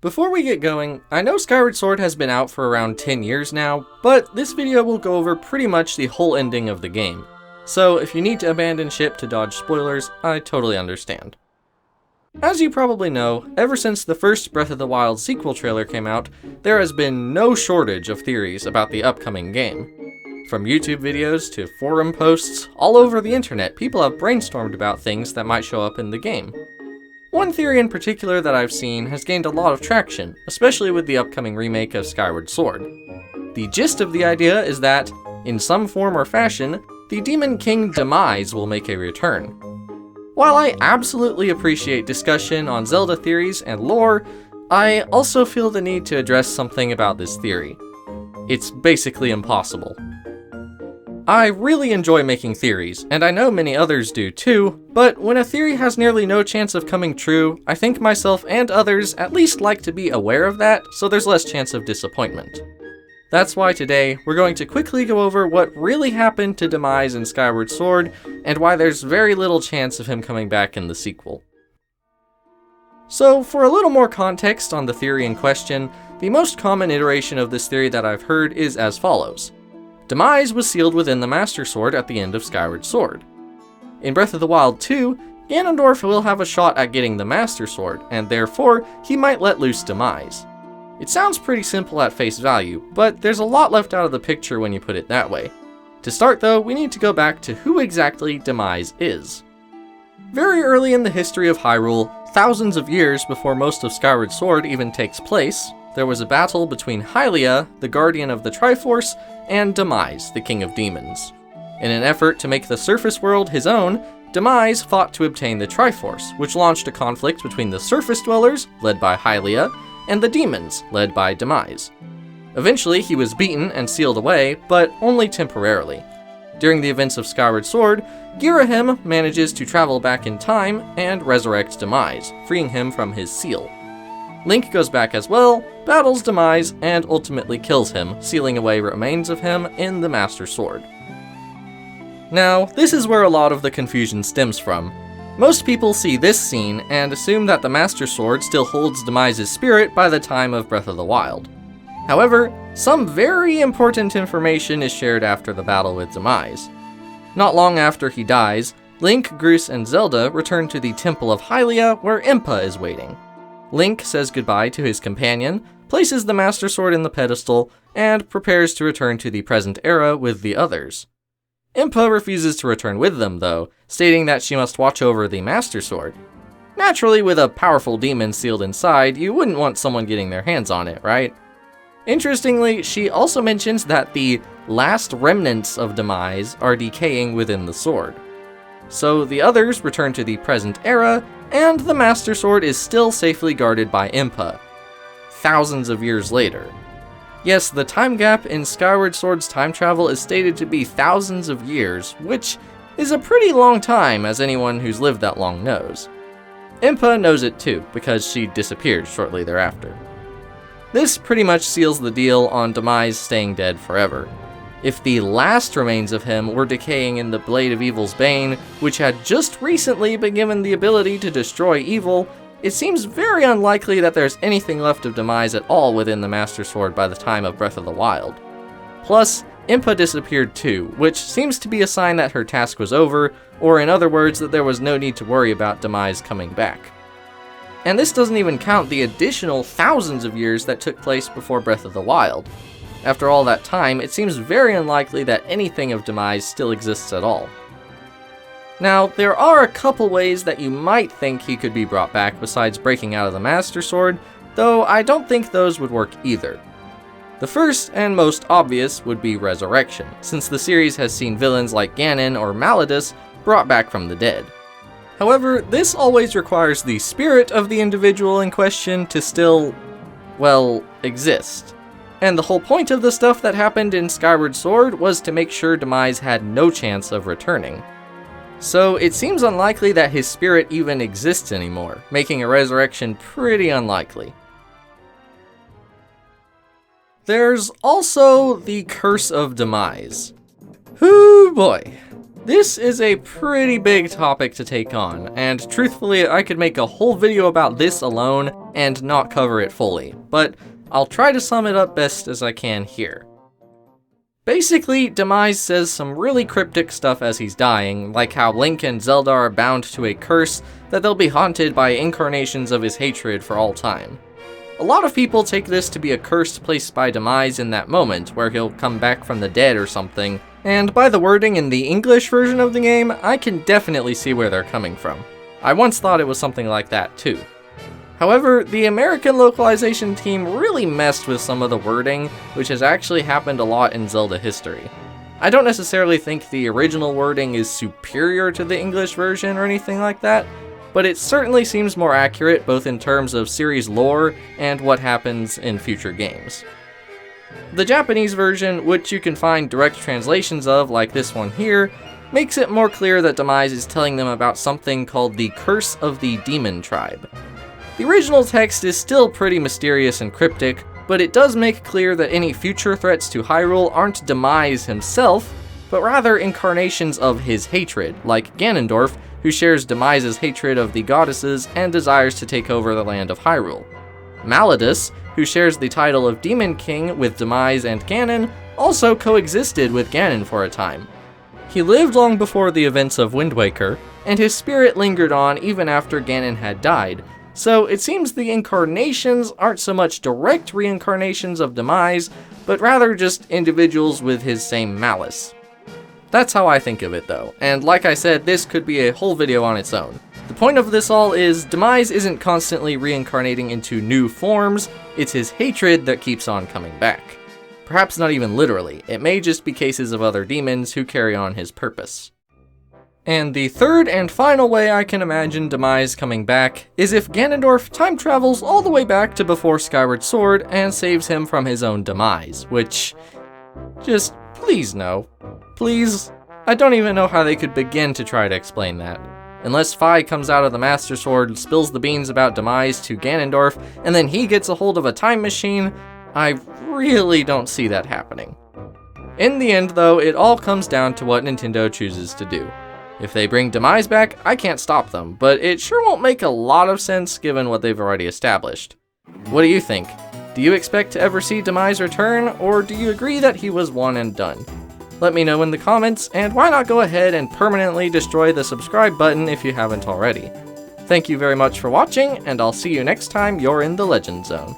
Before we get going, I know Skyward Sword has been out for around 10 years now, but this video will go over pretty much the whole ending of the game. So if you need to abandon ship to dodge spoilers, I totally understand. As you probably know, ever since the first Breath of the Wild sequel trailer came out, there has been no shortage of theories about the upcoming game. From YouTube videos to forum posts, all over the internet, people have brainstormed about things that might show up in the game. One theory in particular that I've seen has gained a lot of traction, especially with the upcoming remake of Skyward Sword. The gist of the idea is that, in some form or fashion, the Demon King Demise will make a return. While I absolutely appreciate discussion on Zelda theories and lore, I also feel the need to address something about this theory. It's basically impossible. I really enjoy making theories, and I know many others do too, but when a theory has nearly no chance of coming true, I think myself and others at least like to be aware of that, so there's less chance of disappointment. That's why today, we're going to quickly go over what really happened to Demise in Skyward Sword, and why there's very little chance of him coming back in the sequel. So, for a little more context on the theory in question, the most common iteration of this theory that I've heard is as follows. Demise was sealed within the Master Sword at the end of Skyward Sword. In Breath of the Wild 2, Ganondorf will have a shot at getting the Master Sword, and therefore, he might let loose Demise. It sounds pretty simple at face value, but there's a lot left out of the picture when you put it that way. To start though, we need to go back to who exactly Demise is. Very early in the history of Hyrule, thousands of years before most of Skyward Sword even takes place, there was a battle between Hylia, the guardian of the Triforce, and Demise, the king of demons. In an effort to make the surface world his own, Demise fought to obtain the Triforce, which launched a conflict between the surface dwellers, led by Hylia, and the demons, led by Demise. Eventually, he was beaten and sealed away, but only temporarily. During the events of Skyward Sword, Girahim manages to travel back in time and resurrect Demise, freeing him from his seal. Link goes back as well, battles Demise, and ultimately kills him, sealing away remains of him in the Master Sword. Now, this is where a lot of the confusion stems from. Most people see this scene and assume that the Master Sword still holds Demise's spirit by the time of Breath of the Wild. However, some very important information is shared after the battle with Demise. Not long after he dies, Link, Groose, and Zelda return to the Temple of Hylia, where Impa is waiting. Link says goodbye to his companion, places the Master Sword in the pedestal, and prepares to return to the present era with the others. Impa refuses to return with them, though, stating that she must watch over the Master Sword. Naturally, with a powerful demon sealed inside, you wouldn't want someone getting their hands on it, right? Interestingly, she also mentions that the last remnants of Demise are decaying within the sword. So the others return to the present era, and the Master Sword is still safely guarded by Impa. Thousands of years later. Yes, the time gap in Skyward Sword's time travel is stated to be thousands of years, which is a pretty long time, as anyone who's lived that long knows. Impa knows it too, because she disappeared shortly thereafter. This pretty much seals the deal on Demise staying dead forever. If the last remains of him were decaying in the Blade of Evil's Bane, which had just recently been given the ability to destroy evil, it seems very unlikely that there's anything left of Demise at all within the Master Sword by the time of Breath of the Wild. Plus, Impa disappeared too, which seems to be a sign that her task was over, or in other words, that there was no need to worry about Demise coming back. And this doesn't even count the additional thousands of years that took place before Breath of the Wild. After all that time, it seems very unlikely that anything of Demise still exists at all. Now, there are a couple ways that you might think he could be brought back besides breaking out of the Master Sword, though I don't think those would work either. The first and most obvious would be resurrection, since the series has seen villains like Ganon or Malladus brought back from the dead. However, this always requires the spirit of the individual in question to still, well, exist. And the whole point of the stuff that happened in Skyward Sword was to make sure Demise had no chance of returning. So it seems unlikely that his spirit even exists anymore, making a resurrection pretty unlikely. There's also the Curse of Demise. Whoo boy. This is a pretty big topic to take on, and truthfully I could make a whole video about this alone and not cover it fully, but I'll try to sum it up best as I can here. Basically, Demise says some really cryptic stuff as he's dying, like how Link and Zelda are bound to a curse that they'll be haunted by incarnations of his hatred for all time. A lot of people take this to be a curse placed by Demise in that moment, where he'll come back from the dead or something, and by the wording in the English version of the game, I can definitely see where they're coming from. I once thought it was something like that too. However, the American localization team really messed with some of the wording, which has actually happened a lot in Zelda history. I don't necessarily think the original wording is superior to the English version or anything like that, but it certainly seems more accurate both in terms of series lore and what happens in future games. The Japanese version, which you can find direct translations of like this one here, makes it more clear that Demise is telling them about something called the Curse of the Demon Tribe. The original text is still pretty mysterious and cryptic, but it does make clear that any future threats to Hyrule aren't Demise himself, but rather incarnations of his hatred, like Ganondorf, who shares Demise's hatred of the goddesses and desires to take over the land of Hyrule. Malladus, who shares the title of Demon King with Demise and Ganon, also coexisted with Ganon for a time. He lived long before the events of Wind Waker, and his spirit lingered on even after Ganon had died, so it seems the incarnations aren't so much direct reincarnations of Demise, but rather just individuals with his same malice. That's how I think of it though, and like I said, this could be a whole video on its own. The point of this all is, Demise isn't constantly reincarnating into new forms, it's his hatred that keeps on coming back. Perhaps not even literally, it may just be cases of other demons who carry on his purpose. And the third and final way I can imagine Demise coming back is if Ganondorf time travels all the way back to before Skyward Sword and saves him from his own demise, which... just please no. Please? I don't even know how they could begin to try to explain that. Unless Fi comes out of the Master Sword, spills the beans about Demise to Ganondorf, and then he gets a hold of a time machine, I really don't see that happening. In the end though, it all comes down to what Nintendo chooses to do. If they bring Demise back, I can't stop them, but it sure won't make a lot of sense given what they've already established. What do you think? Do you expect to ever see Demise return, or do you agree that he was one and done? Let me know in the comments, and why not go ahead and permanently destroy the subscribe button if you haven't already. Thank you very much for watching, and I'll see you next time you're in the Legend Zone.